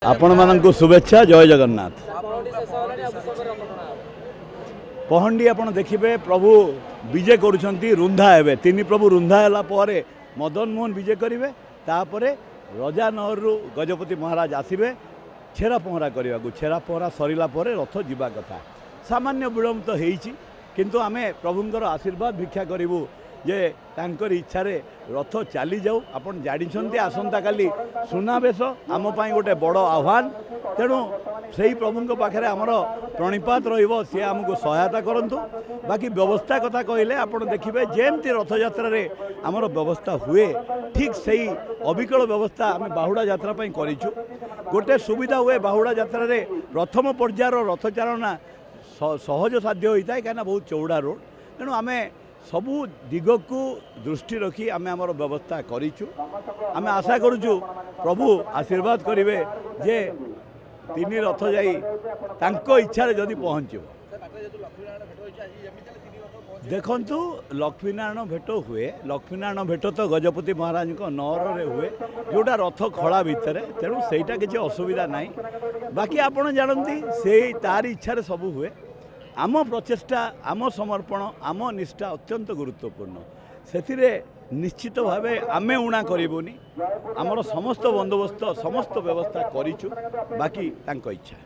आपण मानक शुभेच्छा जय जगन्नाथ। पहंडी आपण देखिए प्रभु विजय करुँच रुंधा हे तीन प्रभु रुंधा है मदन मोहन विजय करेंगे तापर रजा नहरु गजपति महाराज आसवे छेरा पहरा करने को छेरा पहरा सरला रथ जीवा कथा सामान्य विलम्ब तो होती किंतु आमे प्रभुंकर आशीर्वाद भिक्षा करूँ जे तांकर इच्छा रे रथ चली जाऊ आपन जानी आसंता काली सुनावेश आम गोटे बड़ आह्वान तेणु से प्रभु पाखे आमर प्रणिपात सी आमको सहायता करूँ। बाकी व्यवस्था कथा कहले आपड़ देखिए जमती रथ यात्रा आमर व्यवस्था हुए ठीक से अविकल व्यवस्था आम बाहुड़ा यात्रा करूँ। गोटे सुविधा हुए बाहुड़ा यात्रा रे प्रथम पर्यायर रथ चालना सहज साध्य होता है कहीं बहुत चौड़ा रोड तेणु आम सबू दिग को दृष्टि रखी आम आमर व्यवस्था करूँ। आम आशा करुचु प्रभु आशीर्वाद करेंगे जे तीन रथ जाई तांको इच्छा जदि पहुँच देखु लक्ष्मीनारायण भेट हुए लक्ष्मीनारायण भेट तो गजपति महाराज नहर रे हुए जोटा रथ खड़ा भितर तेणु सेटा किसी असुविधा ना बाकी आपड़ जानती से तार इच्छा सब हुए आम प्रचेष्टा आम समर्पण आम निष्ठा अत्यंत गुरुत्वपूर्ण से निश्चित भाव आमे उणा करूनी आमर समस्त बंदोबस्त समस्त व्यवस्था करूँ बाकी तांको इच्छा।